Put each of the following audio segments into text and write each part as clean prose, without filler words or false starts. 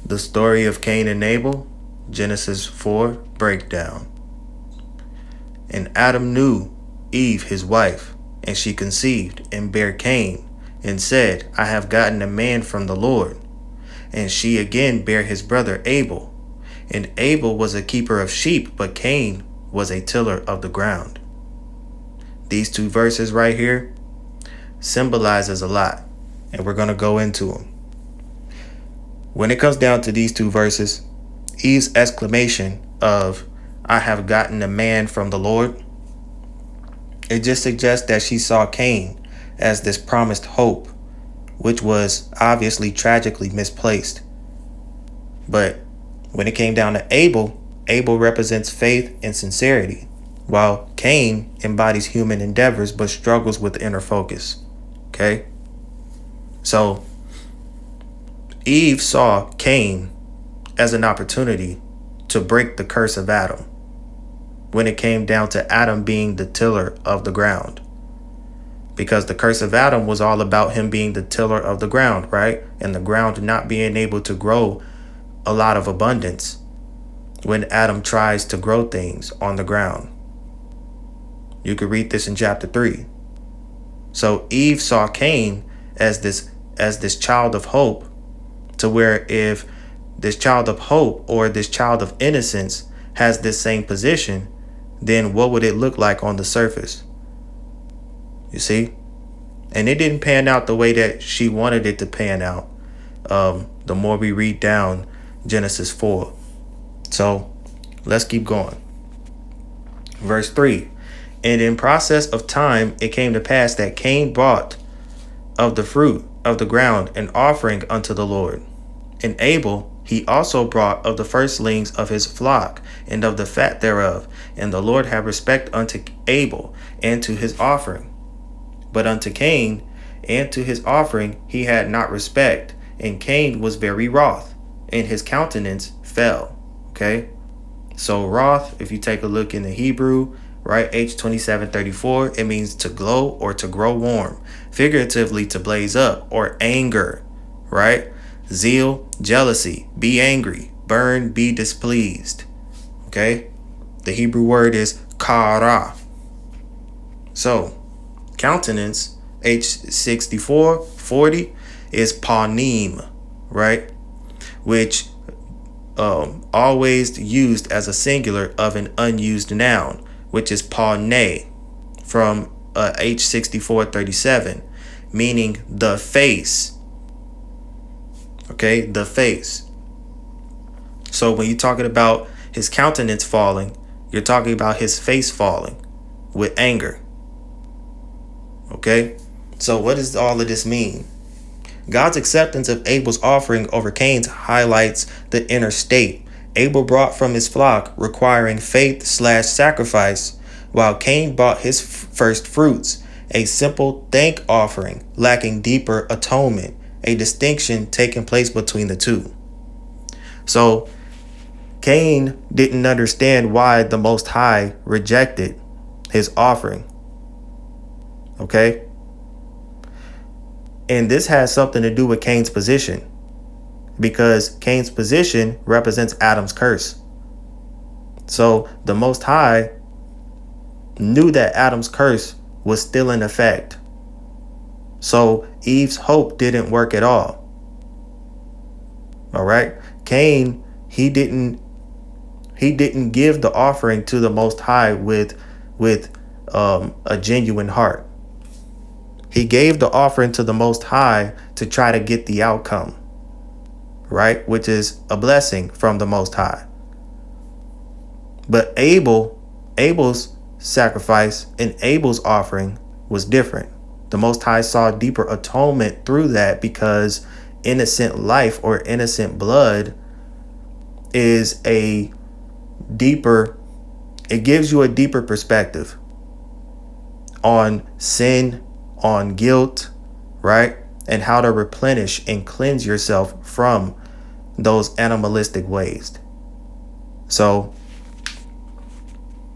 The story of Cain and Abel, Genesis 4 breakdown. And Adam knew Eve his wife, and she conceived and bare Cain, and said, I have gotten a man from the Lord. And she again bare his brother Abel. And Abel was a keeper of sheep, but Cain was a tiller of the ground. These two verses right here symbolizes a lot, and we're going to go into them. When it comes down to these two verses, Eve's exclamation of, I have gotten a man from the Lord, it just suggests that she saw Cain as this promised hope, which was obviously tragically misplaced. But when it came down to Abel, Abel represents faith and sincerity, while Cain embodies human endeavors but struggles with inner focus. Okay? So Eve saw Cain as an opportunity to break the curse of Adam when it came down to Adam being the tiller of the ground. Because the curse of Adam was all about him being the tiller of the ground, right? And the ground not being able to grow a lot of abundance when Adam tries to grow things on the ground. You could read this in chapter 3. So Eve saw Cain as this child of hope, to where if this child of hope or this child of innocence has this same position, then what would it look like on the surface? You see? And it didn't pan out the way that she wanted it to pan out. The more we read down Genesis 4. So let's keep going. Verse 3. And in process of time, it came to pass that Cain brought of the fruit of the ground an offering unto the Lord. And Abel he also brought of the firstlings of his flock and of the fat thereof. And the Lord had respect unto Abel and to his offering. But unto Cain and to his offering he had not respect. And Cain was very wroth, and his countenance fell. Okay? So wroth, if you take a look in the Hebrew, right, H2734, it means to glow or to grow warm, figuratively to blaze up, or anger, right? Zeal, jealousy, be angry, burn, be displeased. Okay? The Hebrew word is kara. So, countenance, H6440, is panim, right? Which always used as a singular of an unused noun, which is paune from H6437, meaning the face. Okay, the face. So when you're talking about his countenance falling, you're talking about his face falling with anger. Okay, so what does all of this mean? God's acceptance of Abel's offering over Cain's highlights the inner state. Abel brought from his flock, requiring faith/sacrifice, while Cain brought his first fruits, a simple thank offering, lacking deeper atonement, a distinction taking place between the two. So Cain didn't understand why the Most High rejected his offering. Okay? And this has something to do with Cain's position, because Cain's position represents Adam's curse. So the Most High knew that Adam's curse was still in effect. So Eve's hope didn't work at all. All right. Cain, he didn't give the offering to the Most High with a genuine heart. He gave the offering to the Most High to try to get the outcome, right? Which is a blessing from the Most High. But Abel's sacrifice and Abel's offering was different. The Most High saw deeper atonement through that, because innocent life or innocent blood is it gives you a deeper perspective on sin, on guilt, right? And how to replenish and cleanse yourself from those animalistic ways. So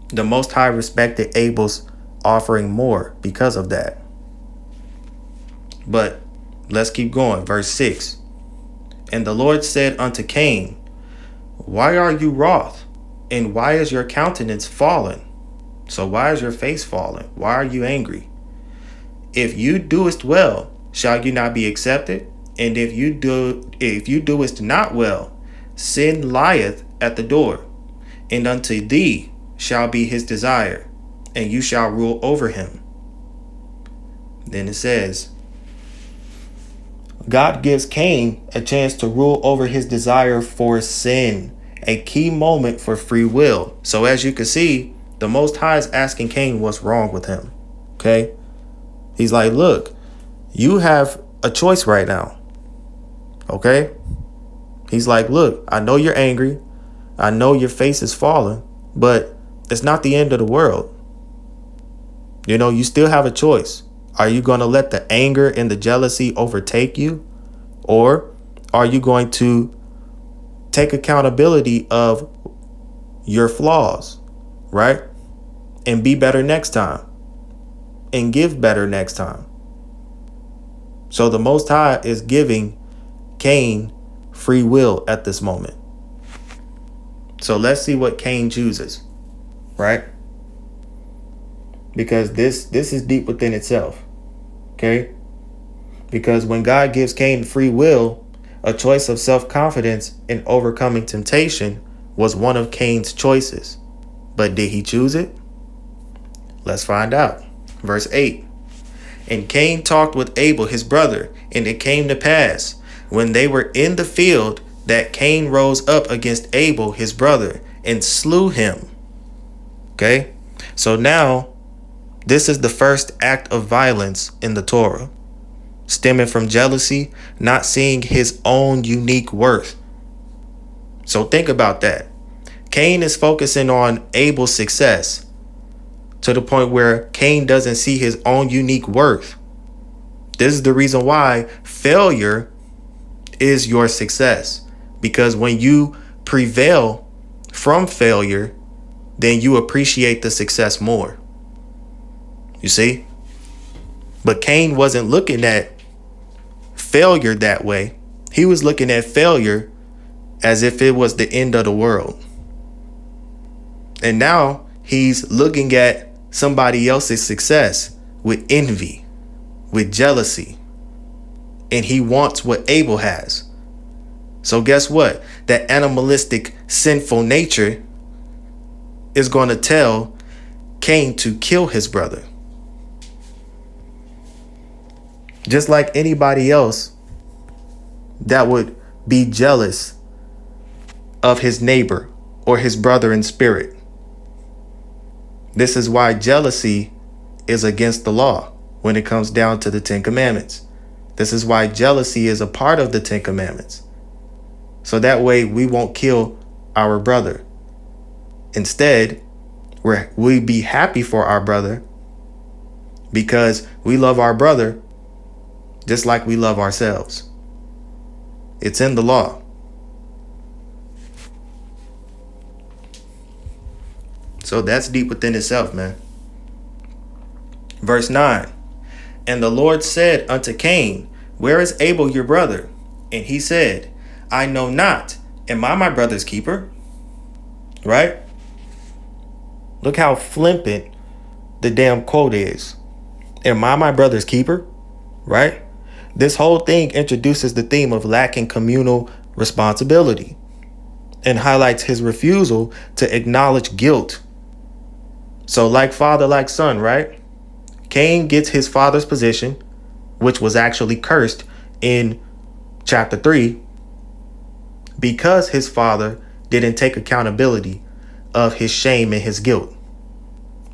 the Most High respected Abel's offering more because of that. But let's keep going. Verse 6. And the Lord said unto Cain, why are you wroth? And why is your countenance fallen? So why is your face fallen? Why are you angry? If you doest well, shall you not be accepted? And if you doest not well, sin lieth at the door, and unto thee shall be his desire, and you shall rule over him. Then it says, God gives Cain a chance to rule over his desire for sin, a key moment for free will. So as you can see, the Most High is asking Cain what's wrong with him. Okay? He's like, look, you have a choice right now. Okay? He's like, look, I know you're angry. I know your face is falling, but it's not the end of the world. You know, you still have a choice. Are you going to let the anger and the jealousy overtake you? Or are you going to take accountability of your flaws, right? And be better next time. And give better next time. So the Most High is giving Cain free will at this moment. So let's see what Cain chooses, right? Because this is deep within itself. Okay? Because when God gives Cain free will, a choice of self-confidence in overcoming temptation was one of Cain's choices. But did he choose it? Let's find out. Verse 8. And Cain talked with Abel his brother, and it came to pass, when they were in the field, that Cain rose up against Abel his brother, and slew him. Okay? So now, this is the first act of violence in the Torah, stemming from jealousy, not seeing his own unique worth. So think about that. Cain is focusing on Abel's success to the point where Cain doesn't see his own unique worth. This is the reason why failure is your success. Because when you prevail from failure, then you appreciate the success more. You see? But Cain wasn't looking at failure that way. He was looking at failure as if it was the end of the world. And now he's looking at somebody else's success with envy, with jealousy. And he wants what Abel has. So guess what? That animalistic, sinful nature is going to tell Cain to kill his brother. Just like anybody else that would be jealous of his neighbor or his brother in spirit. This is why jealousy is against the law when it comes down to the Ten Commandments. This is why jealousy is a part of the Ten Commandments. So that way we won't kill our brother. Instead, we be happy for our brother because we love our brother just like we love ourselves. It's in the law. So that's deep within itself, man. Verse 9. And the Lord said unto Cain, where is Abel your brother? And he said, I know not. Am I my brother's keeper? Right? Look how flippant the damn quote is. Am I my brother's keeper? Right? This whole thing introduces the theme of lacking communal responsibility and highlights his refusal to acknowledge guilt. So like father, like son, right? Cain gets his father's position, which was actually cursed in chapter 3, because his father didn't take accountability of his shame and his guilt.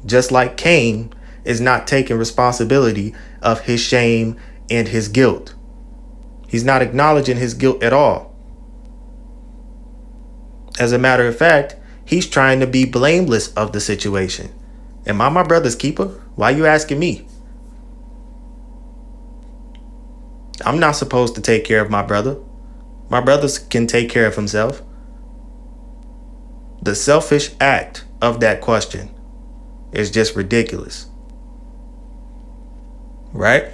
Just like Cain is not taking responsibility of his shame and his guilt. He's not acknowledging his guilt at all. As a matter of fact, he's trying to be blameless of the situation. Am I my brother's keeper? Why are you asking me? I'm not supposed to take care of my brother. My brother can take care of himself. The selfish act of that question is just ridiculous. Right?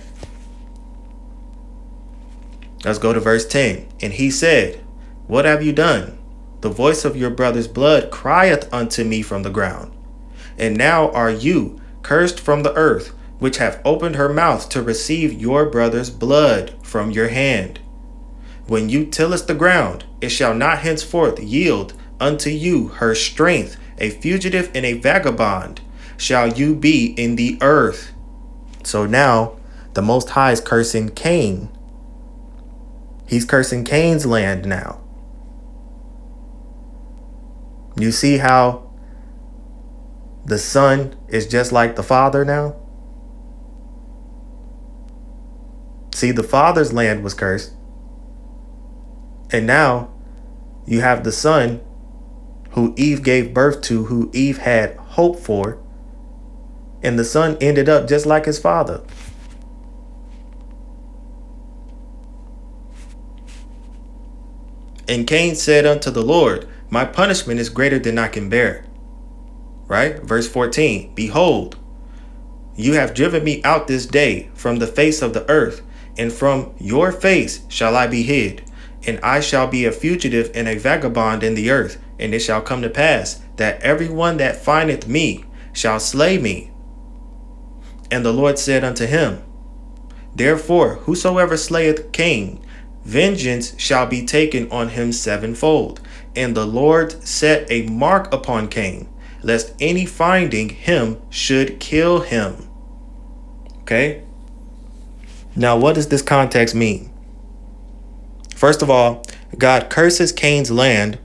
Let's go to verse 10. And he said, what have you done? The voice of your brother's blood crieth unto me from the ground. And now are you cursed from the earth, which hath opened her mouth to receive your brother's blood from your hand. When you tillest the ground, it shall not henceforth yield unto you her strength. A fugitive and a vagabond shall you be in the earth. So now the Most High is cursing Cain. He's cursing Cain's land now. You see how the son is just like the father now? See, the father's land was cursed. And now you have the son who Eve gave birth to, who Eve had hope for. And the son ended up just like his father. And Cain said unto the Lord, my punishment is greater than I can bear. Right? Verse 14. Behold, you have driven me out this day from the face of the earth, and from your face shall I be hid. And I shall be a fugitive and a vagabond in the earth. And it shall come to pass that everyone that findeth me shall slay me. And the Lord said unto him, therefore, whosoever slayeth Cain, vengeance shall be taken on him sevenfold. And the Lord set a mark upon Cain, lest any finding him should kill him. Okay? Now, what does this context mean? First of all, God curses Cain's land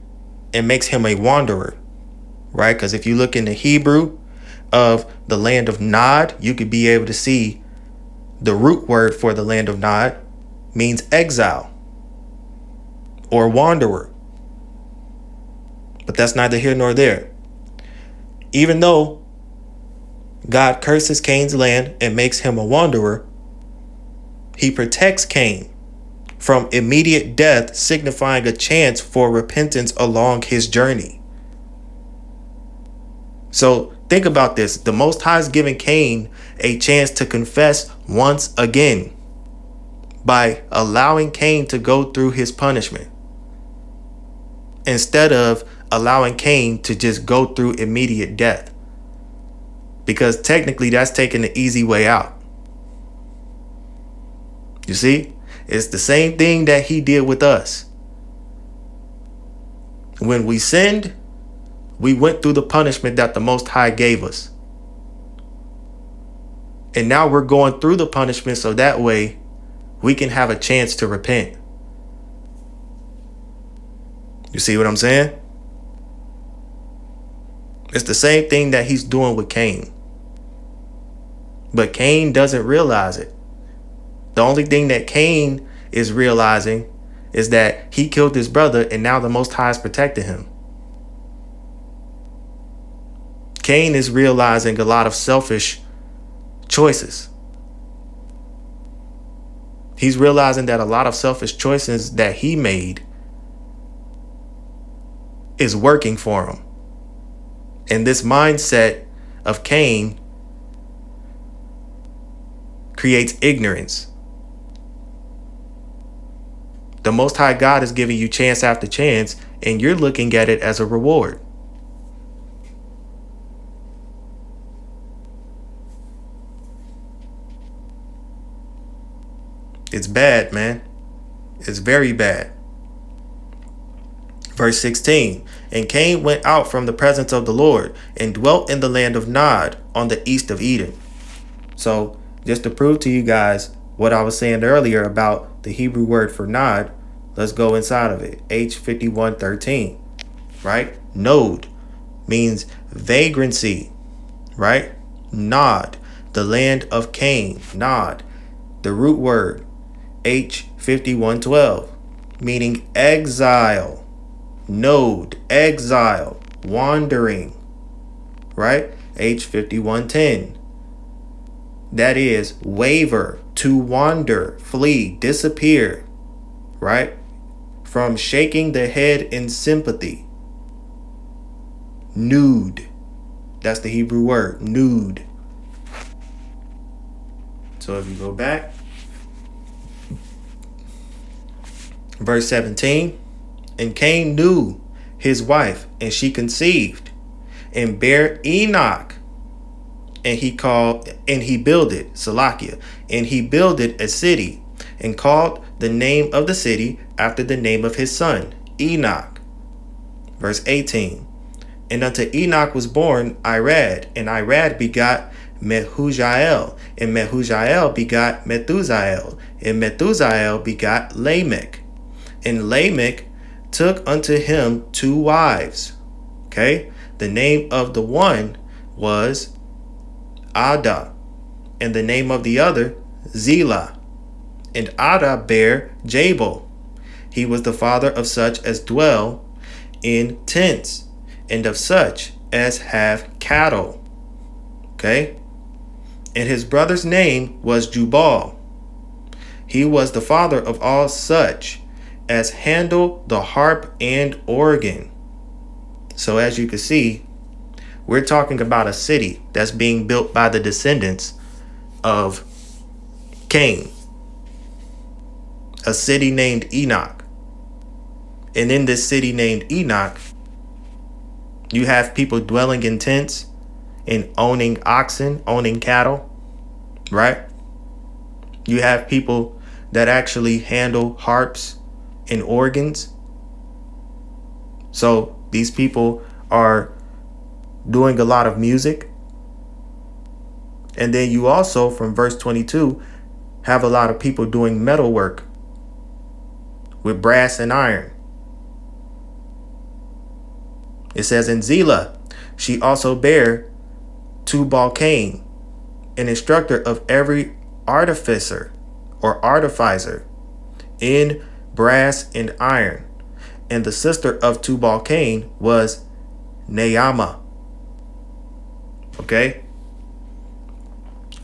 and makes him a wanderer, right? Because if you look in the Hebrew of the land of Nod, you could be able to see the root word for the land of Nod means exile or wanderer. But that's neither here nor there. Even though God curses Cain's land and makes him a wanderer, he protects Cain from immediate death, signifying a chance for repentance along his journey. So think about this. The Most High is giving Cain a chance to confess once again by allowing Cain to go through his punishment, instead of allowing Cain to just go through immediate death. Because technically that's taking the easy way out. You see? It's the same thing that he did with us. When we sinned, we went through the punishment that the Most High gave us. And now we're going through the punishment so that way we can have a chance to repent. You see what I'm saying? It's the same thing that he's doing with Cain. But Cain doesn't realize it. The only thing that Cain is realizing is that he killed his brother and now the Most High is protecting him. Cain is realizing a lot of selfish choices. He's realizing that a lot of selfish choices that he made is working for him. And this mindset of Cain creates ignorance. The Most High God is giving you chance after chance, and you're looking at it as a reward. It's bad, man. It's very bad. Verse 16, and Cain went out from the presence of the Lord and dwelt in the land of Nod on the east of Eden. So just to prove to you guys what I was saying earlier about the Hebrew word for Nod, let's go inside of it. H5113, right? Nod means vagrancy, right? Nod, the land of Cain, Nod. The root word H5112, meaning exile. Node, exile, wandering, right? H5110. That is waver, to wander, flee, disappear, right? From shaking the head in sympathy. Nude. That's the Hebrew word, nude. So if you go back, Verse 17. And Cain knew his wife, and she conceived, and bare Enoch. And he builded Salakia, and he builded a city, and called the name of the city after the name of his son, Enoch. Verse 18. And unto Enoch was born Irad, and Irad begot Mehujael, and Mehujael begot Methusael, and Methusael begot Lamech. And Lamech took unto him 2 wives. Okay? The name of the one was Ada, and the name of the other Zillah. And Ada bare Jabal. He was the father of such as dwell in tents, and of such as have cattle. Okay? And his brother's name was Jubal. He was the father of all such as handle the harp and organ. So as you can see, we're talking about a city that's being built by the descendants of Cain. A city named Enoch. And in this city named Enoch, you have people dwelling in tents and owning oxen, owning cattle, right? You have people that actually handle harps and organs. So these people are doing a lot of music. And then you also, from verse 22, have a lot of people doing metal work with brass and iron. It says in Zillah, she also bare Tubal-Cain, an instructor of every artificer or artificer in brass and iron. And the sister of Tubal-Cain was Naamah. Okay.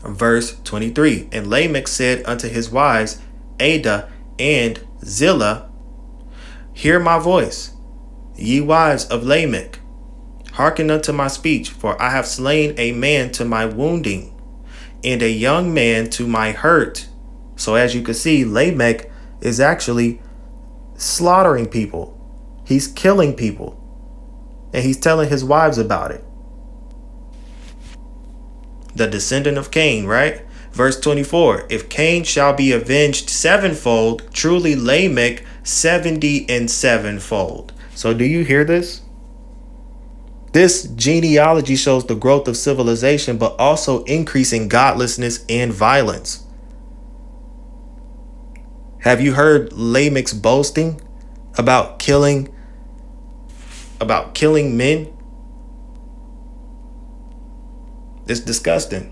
Verse 23. And Lamech said unto his wives, Ada and Zillah, hear my voice, ye wives of Lamech. Hearken unto my speech, for I have slain a man to my wounding, and a young man to my hurt. So as you can see, Lamech is actually slaughtering people. He's killing people. And he's telling his wives about it. The descendant of Cain, right? Verse 24. If Cain shall be avenged 7-fold, truly Lamech 77-fold. So do you hear this? This genealogy shows the growth of civilization, but also increasing godlessness and violence. Have you heard Lamech's boasting about killing men? It's disgusting.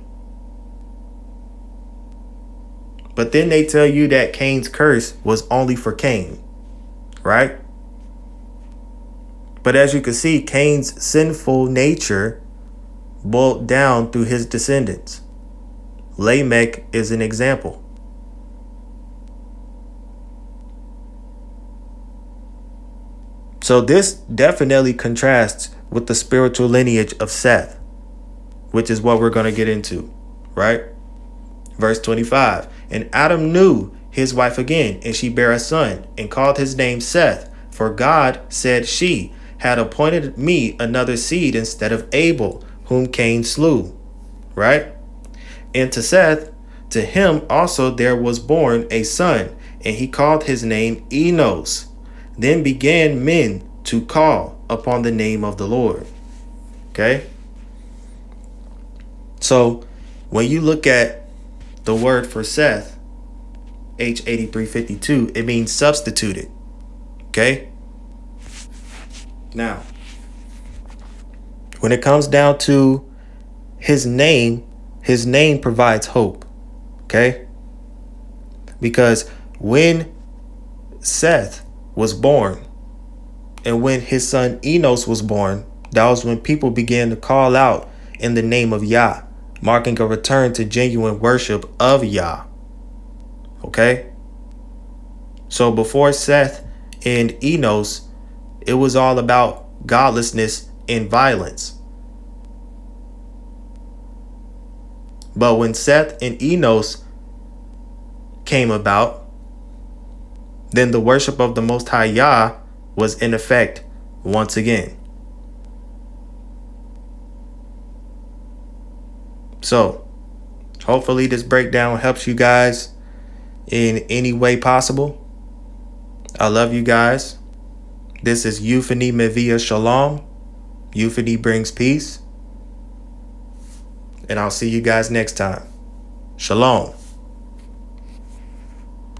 But then they tell you that Cain's curse was only for Cain, right? But as you can see, Cain's sinful nature boiled down through his descendants. Lamech is an example. So this definitely contrasts with the spiritual lineage of Seth, which is what we're going to get into, right? Verse 25. And Adam knew his wife again, and she bare a son, and called his name Seth. For God, said she, had appointed me another seed instead of Abel, whom Cain slew. Right? And to Seth, to him also there was born a son, and he called his name Enos. Then began men to call upon the name of the Lord. Okay? So when you look at the word for Seth, H8352, it means substituted. Okay? Now, when it comes down to his name provides hope. Okay? Because when Seth was born and when his son Enos was born, that was when people began to call out in the name of Yah, marking a return to genuine worship of Yah. Okay? So before Seth and Enos, it was all about godlessness and violence. But when Seth and Enos came about, then the worship of the Most High Yah was in effect once again. So, hopefully this breakdown helps you guys in any way possible. I love you guys. This is Euphony Mevia Shalom. Euphony brings peace. And I'll see you guys next time. Shalom.